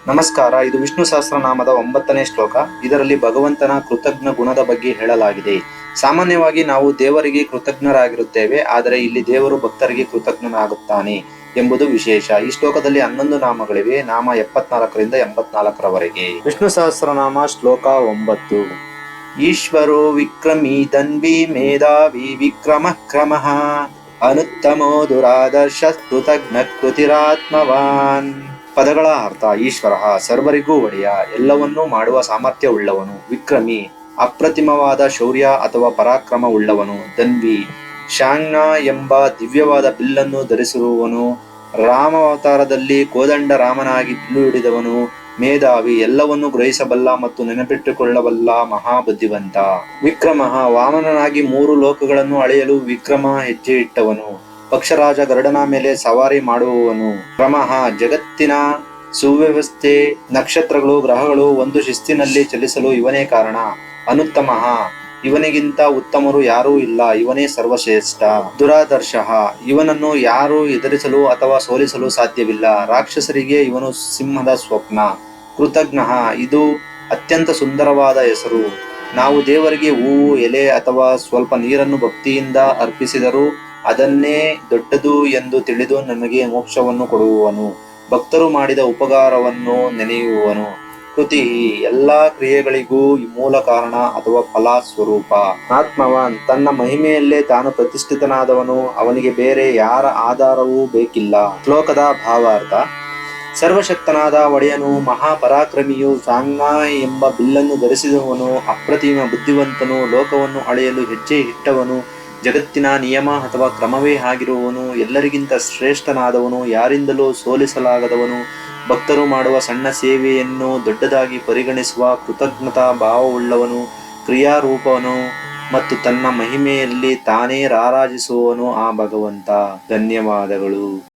ನಮಸ್ಕಾರ. ಇದು ವಿಷ್ಣು ಸಹಸ್ರನಾಮದ 9ನೇ ಶ್ಲೋಕ. ಇದರಲ್ಲಿ ಭಗವಂತನ ಕೃತಜ್ಞ ಗುಣದ ಬಗ್ಗೆ ಹೇಳಲಾಗಿದೆ. ಸಾಮಾನ್ಯವಾಗಿ ನಾವು ದೇವರಿಗೆ ಕೃತಜ್ಞರಾಗಿರುತ್ತೇವೆ, ಆದರೆ ಇಲ್ಲಿ ದೇವರು ಭಕ್ತರಿಗೆ ಕೃತಜ್ಞನಾಗುತ್ತಾನೆ ಎಂಬುದು ವಿಶೇಷ. ಈ ಶ್ಲೋಕದಲ್ಲಿ 11 ನಾಮಗಳಿವೆ. ನಾಮ 74ರಿಂದ 84ರವರೆಗೆ. ವಿಷ್ಣು ಸಹಸ್ರನಾಮ ಶ್ಲೋಕ 9. ಈಶ್ವರೋ ವಿಕ್ರಮೀ ತನ್ವಿ ಮೇಧಾವಿ ವಿಕ್ರಮ ಕ್ರಮಃ ಅನುತ್ತಮೋ ದುರಾದರ್ಶ ಕೃತಜ್ಞ ಕೃತಿರಾತ್ಮವಾನ್. ಪದಗಳ ಅರ್ಥ: ಈಶ್ವರ ಸರ್ವರಿಗೂ ಒಡೆಯ, ಎಲ್ಲವನ್ನೂ ಮಾಡುವ ಸಾಮರ್ಥ್ಯ ಉಳ್ಳವನು. ವಿಕ್ರಮಿ ಅಪ್ರತಿಮವಾದ ಶೌರ್ಯ ಅಥವಾ ಪರಾಕ್ರಮ ಉಳ್ಳವನು. ಧನ್ವಿ ಶಾಂಗ್ನ ಎಂಬ ದಿವ್ಯವಾದ ಬಿಲ್ಲನ್ನು ಧರಿಸಿರುವವನು. ರಾಮಾವತಾರದಲ್ಲಿ ಕೋದಂಡ ರಾಮನಾಗಿ ಬಿಲ್ಲು ಹಿಡಿದವನು. ಮೇಧಾವಿ ಎಲ್ಲವನ್ನು ಗ್ರಹಿಸಬಲ್ಲ ಮತ್ತು ನೆನಪಿಟ್ಟುಕೊಳ್ಳಬಲ್ಲ ಮಹಾಬುದ್ಧಿವಂತ. ವಿಕ್ರಮ ವಾಮನನಾಗಿ 3 ಲೋಕಗಳನ್ನು ಅಳೆಯಲು ವಿಕ್ರಮ ಹೆಜ್ಜೆ ಇಟ್ಟವನು. ಪಕ್ಷರಾಜ ಗರುಡನ ಮೇಲೆ ಸವಾರಿ ಮಾಡುವವನು. ಕ್ರಮಃ ಜಗತ್ತಿನ ಸುವ್ಯವಸ್ಥೆ, ನಕ್ಷತ್ರಗಳು ಗ್ರಹಗಳು ಒಂದು ಶಿಸ್ತಿನಲ್ಲಿ ಚಲಿಸಲು ಇವನೇ ಕಾರಣ. ಅನುತ್ತಮಃ ಇವನಿಗಿಂತ ಉತ್ತಮರು ಯಾರೂ ಇಲ್ಲ, ಇವನೇ ಸರ್ವಶ್ರೇಷ್ಠ. ದುರಾದರ್ಶ ಇವನನ್ನು ಯಾರು ಎದುರಿಸಲು ಅಥವಾ ಸೋಲಿಸಲು ಸಾಧ್ಯವಿಲ್ಲ. ರಾಕ್ಷಸರಿಗೆ ಇವನು ಸಿಂಹದ ಸ್ವಪ್ನ. ಕೃತಜ್ಞ ಇದು ಅತ್ಯಂತ ಸುಂದರವಾದ ಹೆಸರು. ನಾವು ದೇವರಿಗೆ ಹೂವು, ಎಲೆ ಅಥವಾ ಸ್ವಲ್ಪ ನೀರನ್ನು ಭಕ್ತಿಯಿಂದ ಅರ್ಪಿಸಿದರೂ ಅದನ್ನೇ ದೊಡ್ಡದು ಎಂದು ತಿಳಿದು ನಮಗೆ ಮೋಕ್ಷವನ್ನು ಕೊಡುವವನು. ಭಕ್ತರು ಮಾಡಿದ ಉಪಕಾರವನ್ನು ನೆನೆಯುವವನು. ಕೃತಿ ಎಲ್ಲಾ ಕ್ರಿಯೆಗಳಿಗೂ ಮೂಲ ಕಾರಣ ಅಥವಾ ಫಲ ಸ್ವರೂಪ. ಆತ್ಮವಾನ್ ತನ್ನ ಮಹಿಮೆಯಲ್ಲೇ ತಾನು ಪ್ರತಿಷ್ಠಿತನಾದವನು, ಅವನಿಗೆ ಬೇರೆ ಯಾರ ಆಧಾರವೂ ಬೇಕಿಲ್ಲ. ಶ್ಲೋಕದ ಭಾವಾರ್ಥ: ಸರ್ವಶಕ್ತನಾದ ಒಡೆಯನು, ಮಹಾಪರಾಕ್ರಮಿಯು, ಸಾಂಗ್ನ ಎಂಬ ಬಿಲ್ಲನ್ನು ಧರಿಸಿದವನು, ಅಪ್ರತಿಮ ಬುದ್ಧಿವಂತನು, ಲೋಕವನ್ನು ಅಳೆಯಲು ಹೆಜ್ಜೆ ಇಟ್ಟವನು, ಜಗತ್ತಿನ ನಿಯಮ ಅಥವಾ ಕ್ರಮವೇ ಆಗಿರುವವನು, ಎಲ್ಲರಿಗಿಂತ ಶ್ರೇಷ್ಠನಾದವನು, ಯಾರಿಂದಲೂ ಸೋಲಿಸಲಾಗದವನು, ಭಕ್ತರು ಮಾಡುವ ಸಣ್ಣ ಸೇವೆಯನ್ನು ದೊಡ್ಡದಾಗಿ ಪರಿಗಣಿಸುವ ಕೃತಜ್ಞತಾ ಭಾವವುಳ್ಳವನು, ಕ್ರಿಯಾರೂಪವನು ಮತ್ತು ತನ್ನ ಮಹಿಮೆಯಲ್ಲಿ ತಾನೇ ರಾರಾಜಿಸುವವನು ಆ ಭಗವಂತ. ಧನ್ಯವಾದಗಳು.